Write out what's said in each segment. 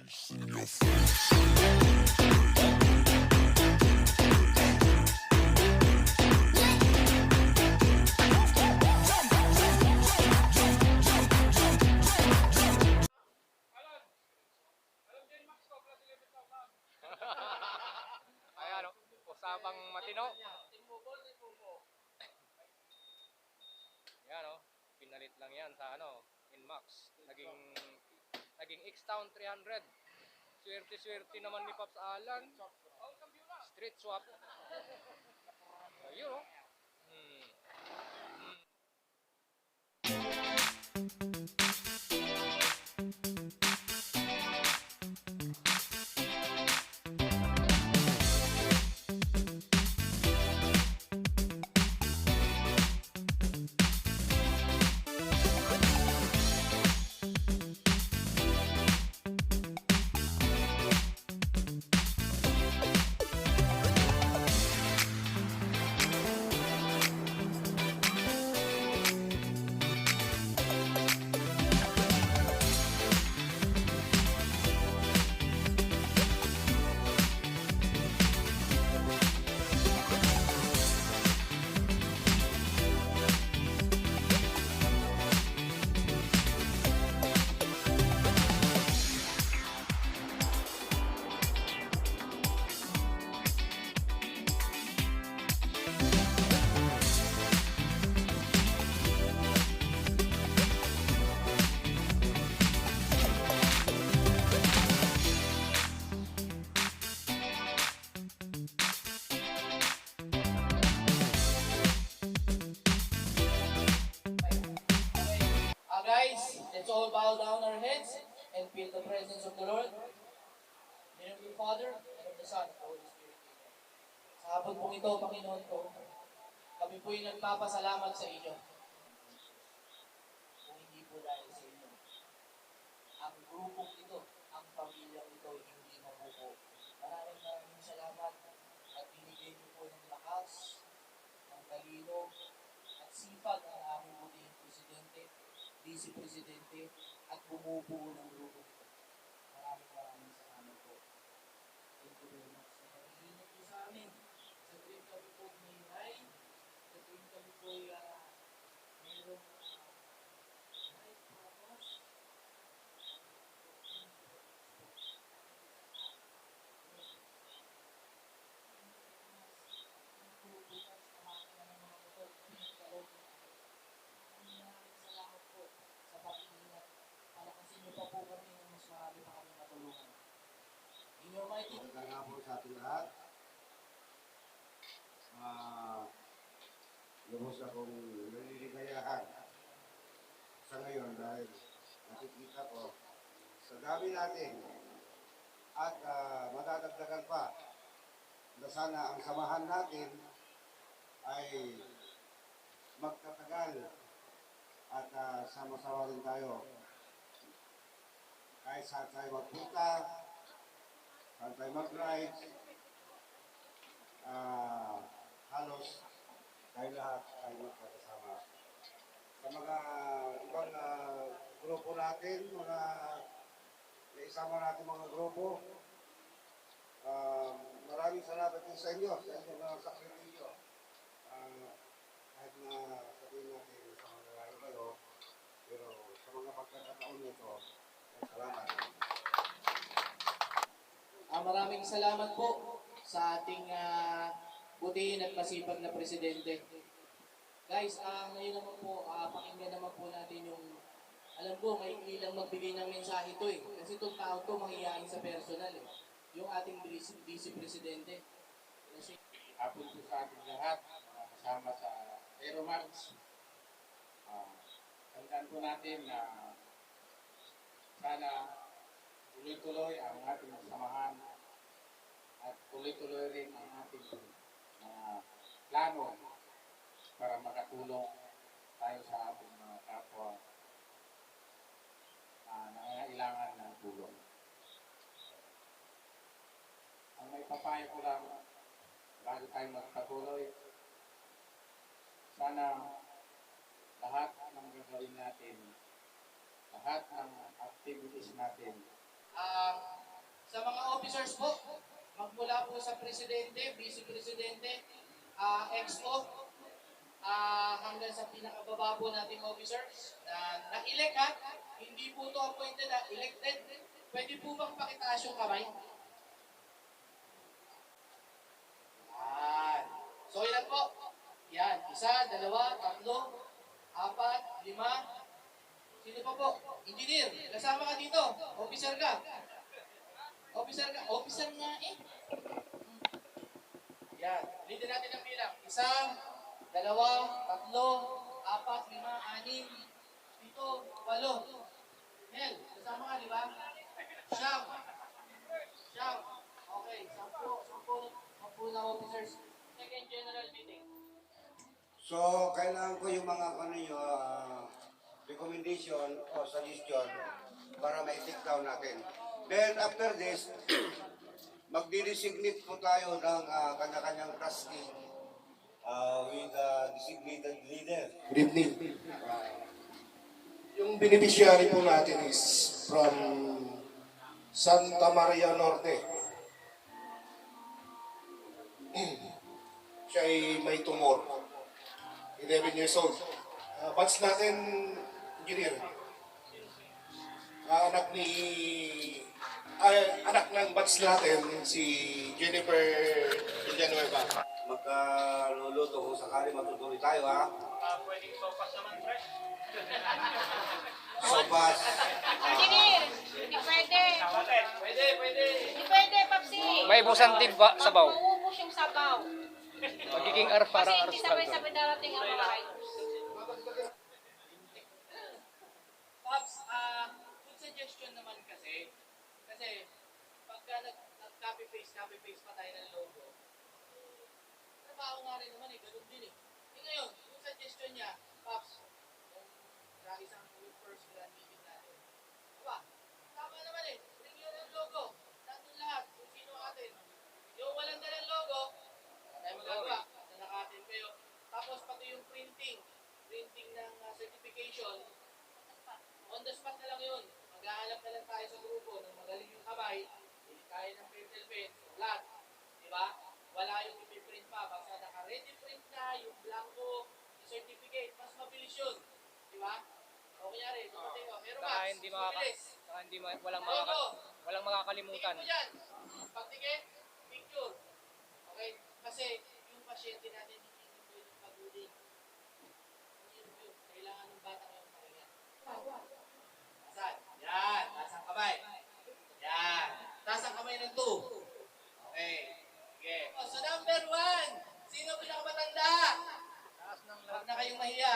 Ayan, usapang matino. Yan pinalit lang yan sa Inmax. Naging X-Town 300. Swerte-swerte naman ni Pops Alan. Street swap. Ayun Guys, let's all bow down our heads and feel the presence of the Lord. In the name of the Father, and of the Son, and of the Holy Spirit. Sa hapon pong ito, Panginoon ko, kami po'y nagpapasalamat sa inyo. Kung hindi po dahil sa inyo, ang grupong ito, ang pamilyang ito, hindi mabubuo. Maraming salamat at binigay niyo po ng lakas, ng talino, at sipag ang aming buting presidente, vice-presidente, at bumubuo ng grupo ito. Maraming salamat po. Thank you very much. Nag-iingat po sa amin. Sa tuwing kami po may high, sa tuwing kami po mayroong night programs. Salamat po sa pag-iingat. Palakasin niyo pa po kami ng mas marami pa kami matulungan. In your mighty name. Magandang hapon sa ating lahat. Lubos akong naliligayahan sa ngayon dahil nakikita ko sa dami natin at madadagdagan pa na sana ang samahan natin ay magtatagal at sama-sama rin tayo kahit saan tayo magpunta, saan tayo mag-ride, halos tayo lahat ay magkakasama. Sa mga ibang grupo natin, mga naisama natin mga grupo, maraming salamat din sa inyo, sa inyong mga sakripisyo. Kahit na sabihin natin sa mga lalo kayo, pero sa mga pagkakataon nito, salamat. Maraming salamat po sa ating butihin at masipag na presidente. Guys, ngayon naman po, pakinggan naman po natin yung, alam ko, may ilang magbigay ng mensahe ito Kasi itong tao to mangyayain sa personal Yung ating vice-presidente. Hapon po sa ating lahat, kasama sa Aeromax. Tandaan po natin na sana tuloy-tuloy ang ating samahan at tuloy-tuloy rin ang ating plano para makatulong tayo sa ating mga kapwa na nangangailangan ng tulong. Ang may papayo ko lang bago tayo magpatuloy, sana lahat ng gagawin natin, lahat ng activities natin, Sa mga officers po, magmula po sa presidente, vice presidente, XO, hanggang sa pinakababa po nating officers na-elect ha, hindi po to appointed ha, elected. Pwede po bang pakitaas yung kamay? Yan. So ilan po? Yan, 1, 2, 3, 4, 5. Sino pa po? Engineer, kasama ka dito. Officer ka. Officer ka. Officer nga eh. Yan. Ulitin natin ang bilang. 1, 2, 3, 4, 5, 6, 7, 8, 8. Mel, kasama ka, di ba? Siyam. Okay, 10 na officers. Second general meeting. So, kailangan ko yung mga recommendation o suggestion para ma-take down natin. Then, after this, magdi-designate po tayo ng kanya-kanyang trustee with designated leader. Good evening. Yung beneficiary po natin is from Santa Maria Norte. Siya ay may tumor. 11 years old. Batch natin, engineer. Anak ng batch natin, si Jennifer Villanueva. Magkaluluto kung sakali matutuloy tayo, ha? Pwedeng sopas naman, fresh. Sopas. Engineer, hindi pwede. Pwede. Hindi pwede, Papsi. May busantib ba sabaw? Mauubos yung sabaw. Magiging Kasi parang hindi arroz sabay-sabay darating ang mga riders. Pops, good suggestion naman kasi pagka nag-copy paste pa tayo ng logo, trabaho nga rin naman eh, ganun din eh. Ngayon, yung suggestion niya, Pops, sa isang first grand meeting natin, diba? Tama naman eh, bring yun ang logo, nandun lahat, kung sino atin. Yung walang dalang logo, tayo magagawa, nakatin kayo. Tapos pati yung printing ng certification, on the spot na lang yun. Maghahanap na lang tayo sa grupo ng magaling yung kamay, hindi kaya ng pencil pen, lahat. Diba? Wala yung ipiprint pa. Basta naka-ready print na, yung blanco, yung certificate, mas mabilis yun. Diba? O kunyari, dumating ko, pero Saka Max, hindi mas mabilis. walang makakalimutan. Tingin mo dyan. Pagtingin, picture. Okay? Kasi yung pasyente natin hindi na pwedeng pagulin. Kailangan ng bata yung pahinga. Tasan. Yan. Taas ang kamay. Yan. Taas ang kamay ng 2. Okay. Sige. O, so number 1. Sino pinakamatanda? Huwag na kayong mahiya.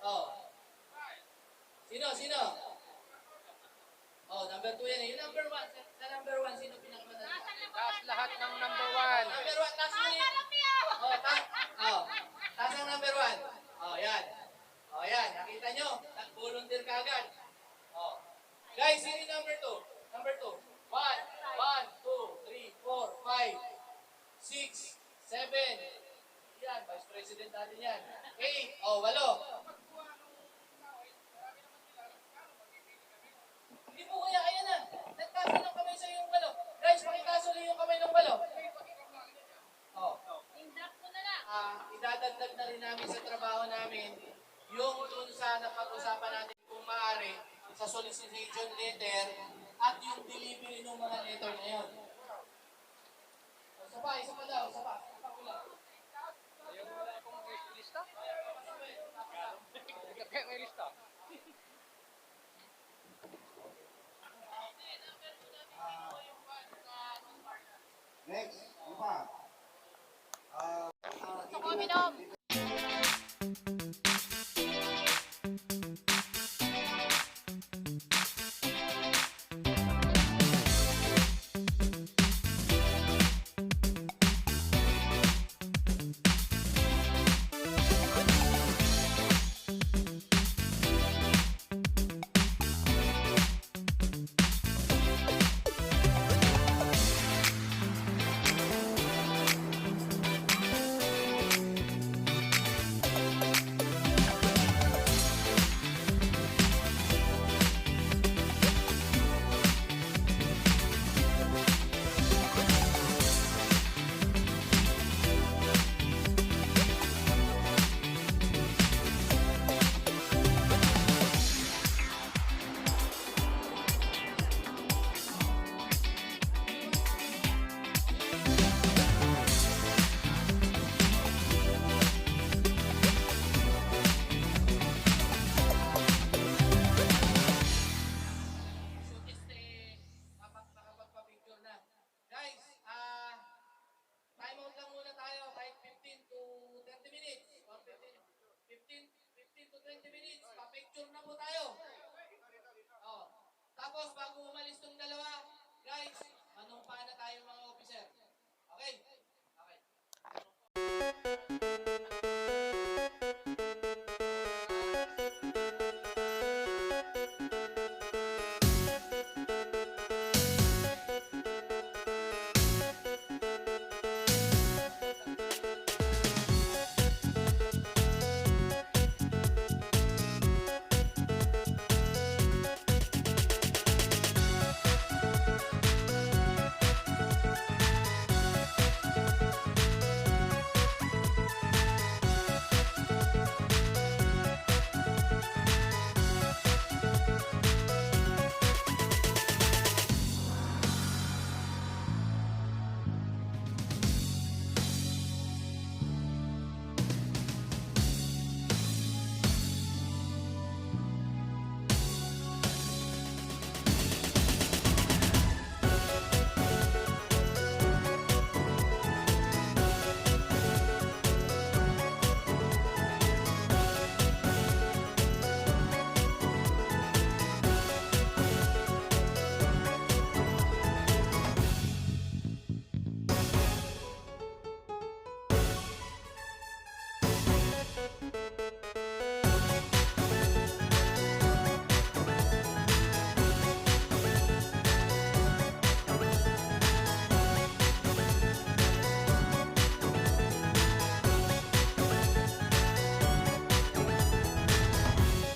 Oh. Sino? Oh, number 2 yan eh. Yung number 1. Sa number 1, sino pinakamatanda? Taas lahat ng number 1. Number 1, taas mo yun. Taas ang number 1. Oh, yan. Oh, yan. Nakita nyo? Nag-volunteer ka agad. Oh. Guys, sino yung number 2? Number 2. 1, 2, 3, 4, 5, 6, 7. Yan, Vice President natin yan. 8. Oh, 8. Hindi po kaya, ayan na. Nagtasan ng kamay sa yung 8. Guys, pakitaso lang yung kamay ng 8. Oh. Indap ko na lang. Idadagdag na rin namin sa trabaho namin yung dun sa napag-usapan natin kung maaari sa solicitation letter at yung delivery ng mga letter na yun. Isa pa daw, isa pa ko lang. Ayaw mo na akong lista? Kaya may lista. Next, ano pa? Gusto ko uminom. guys.